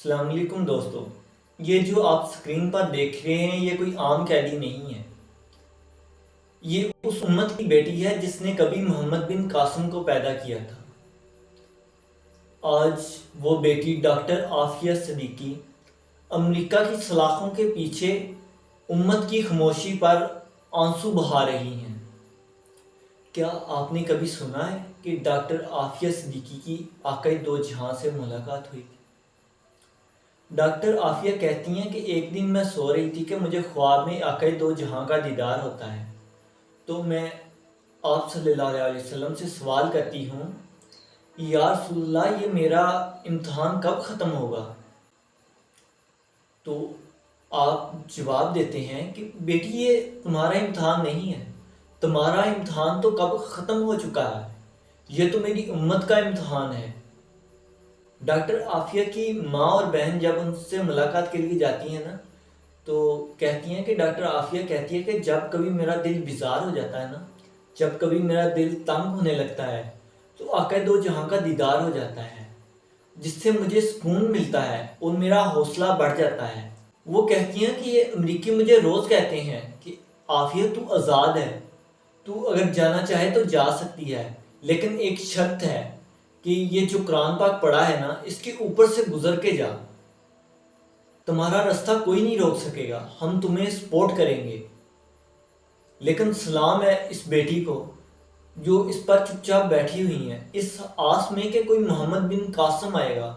السلام علیکم دوستو، یہ جو آپ سکرین پر دیکھ رہے ہیں یہ کوئی عام قیدی نہیں ہے۔ یہ اس امت کی بیٹی ہے جس نے کبھی محمد بن قاسم کو پیدا کیا تھا۔ آج وہ بیٹی ڈاکٹر عافیہ صدیقی امریکہ کی سلاخوں کے پیچھے امت کی خاموشی پر آنسو بہا رہی ہیں۔ کیا آپ نے کبھی سنا ہے کہ ڈاکٹر عافیہ صدیقی کی آقا دو جہاں سے ملاقات ہوئی تھی؟ ڈاکٹر عافیہ کہتی ہیں کہ ایک دن میں سو رہی تھی کہ مجھے خواب میں آقا دو جہاں کا دیدار ہوتا ہے، تو میں آپ صلی اللہ علیہ وسلم سے سوال کرتی ہوں، یا رسول اللہ یہ میرا امتحان کب ختم ہوگا؟ تو آپ جواب دیتے ہیں کہ بیٹی یہ تمہارا امتحان نہیں ہے، تمہارا امتحان تو کب ختم ہو چکا ہے، یہ تو میری امت کا امتحان ہے۔ ڈاکٹر عافیہ کی ماں اور بہن جب ان سے ملاقات کے لیے جاتی ہیں نا تو کہتی ہیں کہ ڈاکٹر عافیہ کہتی ہے کہ جب کبھی میرا دل بیزار ہو جاتا ہے نا، جب کبھی میرا دل تنگ ہونے لگتا ہے تو آقا دو جہاں کا دیدار ہو جاتا ہے، جس سے مجھے سکون ملتا ہے اور میرا حوصلہ بڑھ جاتا ہے۔ وہ کہتی ہیں کہ یہ امریکی مجھے روز کہتے ہیں کہ عافیہ تو آزاد ہے، تو اگر جانا چاہے تو جا سکتی ہے، لیکن ایک شرط ہے کہ یہ جو قرآن پاک پڑھا ہے نا اس کے اوپر سے گزر کے جا، تمہارا راستہ کوئی نہیں روک سکے گا، ہم تمہیں سپورٹ کریں گے۔ لیکن سلام ہے اس بیٹی کو جو اس پر چپ چاپ بیٹھی ہوئی ہیں، اس آس میں کہ کوئی محمد بن قاسم آئے گا،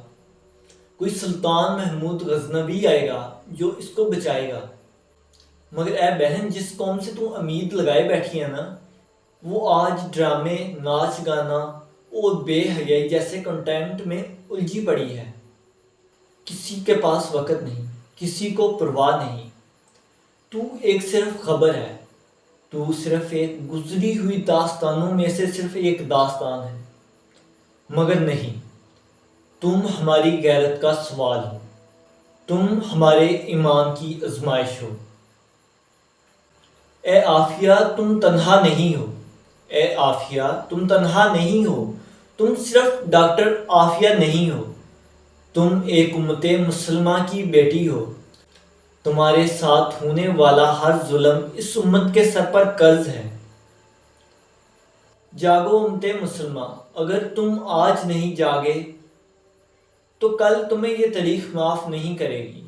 کوئی سلطان محمود غزنوی آئے گا جو اس کو بچائے گا۔ مگر اے بہن، جس قوم سے تم امید لگائے بیٹھی ہے نا وہ آج ڈرامے، ناچ گانا اور بے حیائی جیسے کنٹینٹ میں الجھی پڑی ہے۔ کسی کے پاس وقت نہیں، کسی کو پرواہ نہیں، تو ایک صرف خبر ہے، تو صرف ایک گزری ہوئی داستانوں میں سے صرف ایک داستان ہے۔ مگر نہیں، تم ہماری غیرت کا سوال ہو، تم ہمارے ایمان کی آزمائش ہو۔ اے عافیہ تم تنہا نہیں ہو، اے عافیہ تم تنہا نہیں ہو، تم صرف ڈاکٹر عافیہ نہیں ہو، تم ایک امت مسلمہ کی بیٹی ہو۔ تمہارے ساتھ ہونے والا ہر ظلم اس امت کے سر پر قرض ہے۔ جاگو امت مسلمہ، اگر تم آج نہیں جاگے تو کل تمہیں یہ تاریخ معاف نہیں کرے گی۔